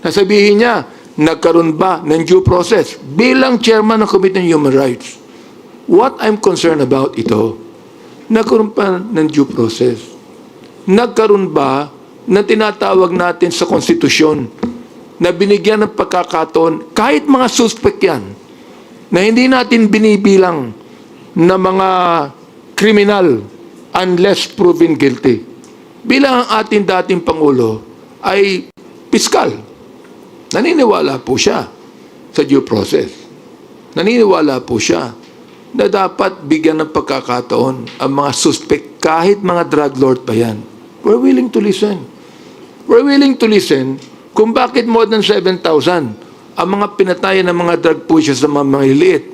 S22: Nasabihin niya, nagkaroon ba ng due process bilang chairman ng Committee on Human Rights? What I'm concerned about ito, nagkaroon pa ng due process. Nagkaroon ba na tinatawag natin sa konstitusyon na binigyan ng pagkakataon kahit mga suspect yan na hindi natin binibilang na mga kriminal unless proven guilty. Bilang ang ating dating Pangulo ay piskal. Naniniwala po siya sa due process. Naniniwala po siya na dapat bigyan ng pagkakataon ang mga suspect kahit mga drug lord pa yan. We're willing to listen. We're willing to listen kung bakit more than 7,000 ang mga pinatayan ng mga drug pushers na mga maliliit.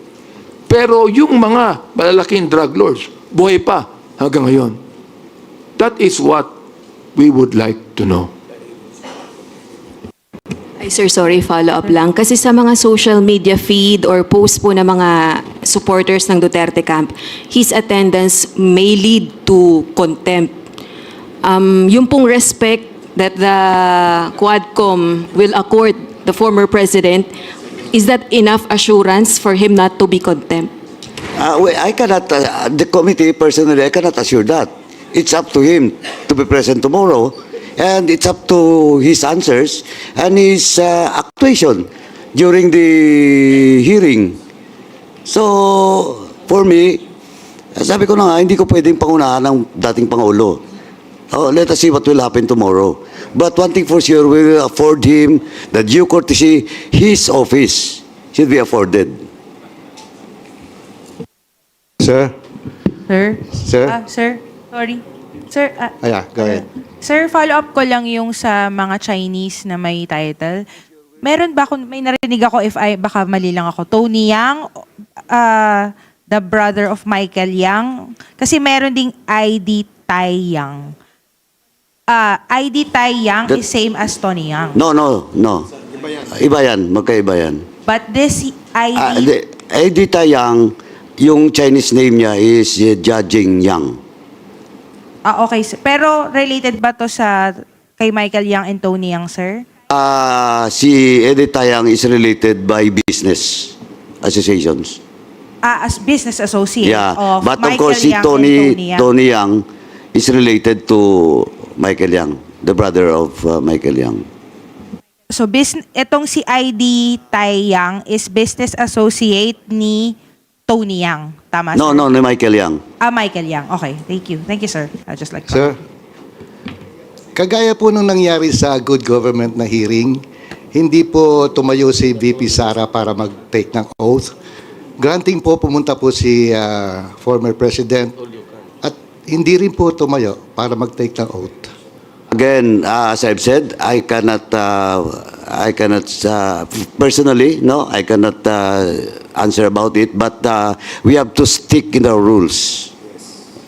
S22: Pero yung mga malalaking drug lords, buhay pa hanggang ngayon. That is what we would like to know.
S21: Ay sir, sorry, follow-up lang. Kasi sa mga social media feed or post po ng mga supporters ng Duterte camp, his attendance may lead to contempt. Yung pong respect that the Quadcom will accord the former president, is that enough assurance for him not to be contempt?
S4: I cannot, the committee personally, I cannot assure that. It's up to him to be present tomorrow, and it's up to his answers and his actuation during the hearing. So, for me, sabi ko na nga, hindi ko pwedeng pangunahan ng dating Pangulo. Let us see what will happen tomorrow. But one thing for sure, we will afford him the due courtesy. His office should be afforded.
S6: Sir?
S9: Sir?
S6: Sir?
S9: Sir, sorry. Sir,
S6: Go ahead.
S9: Sir, follow-up ko lang yung sa mga Chinese na may title. Meron ba may narinig ako, baka mali lang ako, Tony Yang, the brother of Michael Yang. Kasi meron ding ID Tai Yang. ID Tai Yang is same as Tony Yang.
S4: No. Iba yan, magkaiba yan.
S9: But this ID...
S4: ID Tayang, yung Chinese name niya is Jia Yang.
S9: okay. Pero related ba to sa kay Michael Yang and Tony Yang, sir?
S4: Si Edith Tayang is related by business associations.
S9: As business associate
S4: Yeah,
S9: of
S4: but of
S9: Michael
S4: course si
S9: Yang and
S4: Tony Yang is related to Michael Yang, the brother of Michael Yang.
S9: So itong si ID Tai Yang is business associate ni Tony Yang. Tama,
S4: No,
S9: sir?
S4: ni Michael Yang.
S9: Michael Yang. Okay, thank you. Thank you, sir. I'll just like
S6: Sir, kagaya po nung nangyari sa good government na hearing, hindi po tumayo si VP Sara para mag-take ng oath. Granting po, pumunta po si former president at hindi rin po tumayo para mag-take ng oath.
S4: Again, as I've said, I cannot personally, no, I cannot answer about it, but we have to stick in our rules.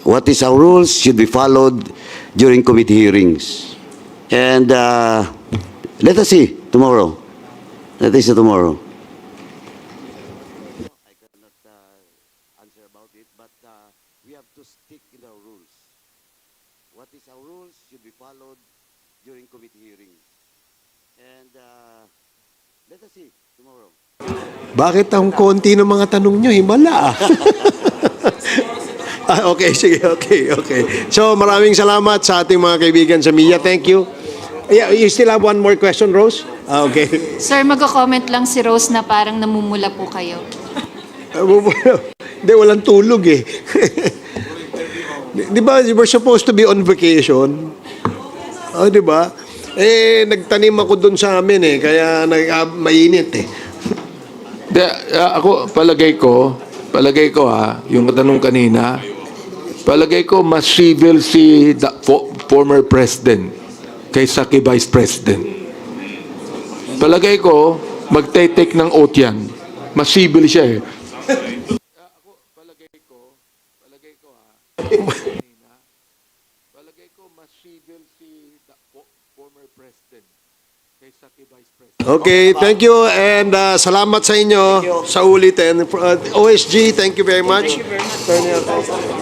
S4: What is our rules should be followed during committee hearings. And let us see tomorrow. Let us see tomorrow. I cannot answer about it, but we have to stick in our rules. What is our rules should be followed during committee hearings. And let us see tomorrow.
S1: Bakit ang konti ng mga tanong nyo? Himala. Okay, sige. Okay. So, maraming salamat sa ating mga kaibigan sa media. Thank you. Yeah, you still have one more question, Rose? Okay.
S17: Sir, mag-comment lang si Rose na parang namumula po kayo.
S1: Hindi, walang tulog eh. Di ba, we're supposed to be on vacation? Di ba? Nagtanim ako doon sa amin eh, kaya mainit eh.
S22: Ako, palagay ko yung tanong kanina, palagay ko mas civil si former president kaysa kay vice president. Palagay ko, magte-take ng oath yan. Mas civil siya eh. Palagay ko mas civil si former president kaysa kay vice president.
S1: Okay, thank you and salamat sa inyo sa ulitin. OSG, thank you very much. Thank you very much.